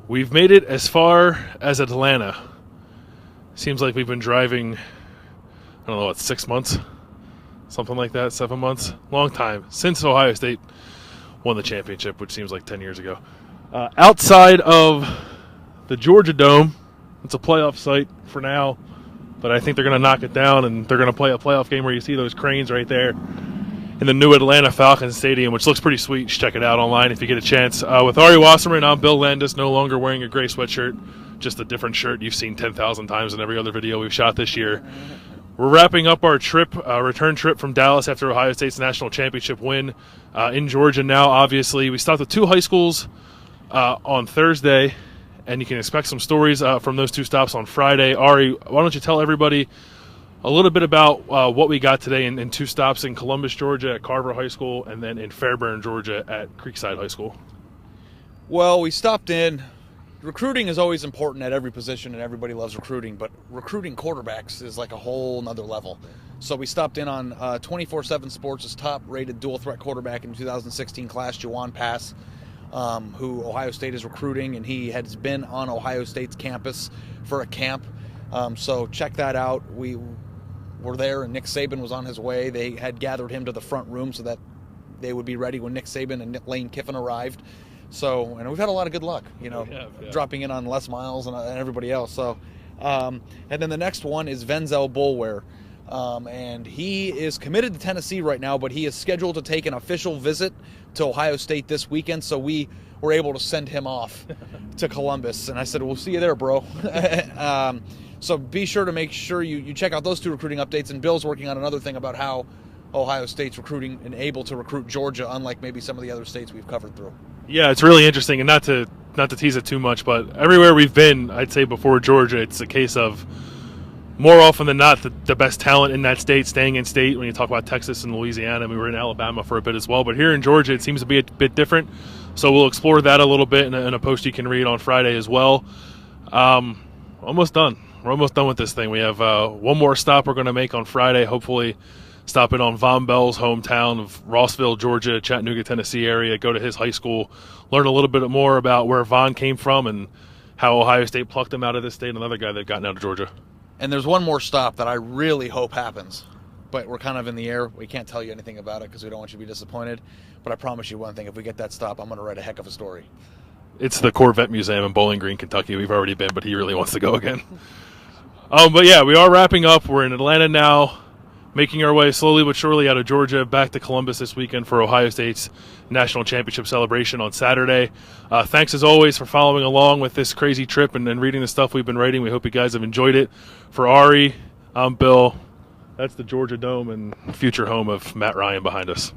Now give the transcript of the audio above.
We've made it as far as Atlanta. Seems like we've been driving, I don't know, what, 6 months? Something like that, 7 months? Long time. Since Ohio State won the championship, which seems like 10 years ago. Outside of the Georgia Dome, it's a playoff site for now, but I think they're going to knock it down, and they're going to play a playoff game where you see those cranes right there in the new Atlanta Falcons Stadium, which looks pretty sweet. Just check it out online if you get a chance. With Ari Wasserman, I'm Bill Landis, no longer wearing a gray sweatshirt, just a different shirt you've seen 10,000 times in every other video we've shot this year. We're wrapping up our trip, return trip from Dallas after Ohio State's national championship win in Georgia now, obviously. We stopped at 2 high schools on Thursday, and you can expect some stories from those 2 stops on Friday. Ari, why don't you tell everybody a little bit about what we got today in 2 stops in Columbus, Georgia at Carver High School, and then in Fairburn, Georgia at Creekside High School. Well, we stopped in. Recruiting is always important at every position, and everybody loves recruiting, but recruiting quarterbacks is like a whole nother level. So we stopped in on 24/7 Sports' top-rated dual-threat quarterback in the 2016 class, Juwan Pass, who Ohio State is recruiting, and he has been on Ohio State's campus for a camp. So check that out. We were there, and Nick Saban was on his way. They had gathered him to the front room so that they would be ready when Nick Saban and Lane Kiffin arrived. So, and we've had a lot of good luck, dropping in on Les Miles and everybody else. So, and then the next one is Venzel Boulware. And he is committed to Tennessee right now, but he is scheduled to take an official visit to Ohio State this weekend. So we were able to send him off to Columbus. And I said, we'll see you there, bro. So be sure to make sure you check out those 2 recruiting updates. And Bill's working on another thing about how Ohio State's recruiting and able to recruit Georgia, unlike maybe some of the other states we've covered through. Yeah, it's really interesting, and not to tease it too much, but everywhere we've been, I'd say before Georgia, it's a case of more often than not the best talent in that state staying in state. When you talk about Texas and Louisiana, we were in Alabama for a bit as well, but here in Georgia it seems to be a bit different. So we'll explore that a little bit in a post you can read on Friday as well. Almost done. We're almost done with this thing. We have one more stop we're going to make on Friday, hopefully stopping on Von Bell's hometown of Rossville, Georgia, Chattanooga, Tennessee area, go to his high school, learn a little bit more about where Von came from and how Ohio State plucked him out of this state, another guy they've gotten out of Georgia. And there's one more stop that I really hope happens, but we're kind of in the air. We can't tell you anything about it because we don't want you to be disappointed. But I promise you one thing, if we get that stop, I'm going to write a heck of a story. It's the Corvette Museum in Bowling Green, Kentucky. We've already been, but he really wants to go again. But yeah, we are wrapping up. We're in Atlanta now, making our way slowly but surely out of Georgia back to Columbus this weekend for Ohio State's national championship celebration on Saturday. Thanks as always for following along with this crazy trip and reading the stuff we've been writing. We hope you guys have enjoyed it. For Ari, I'm Bill. That's the Georgia Dome and future home of Matt Ryan behind us.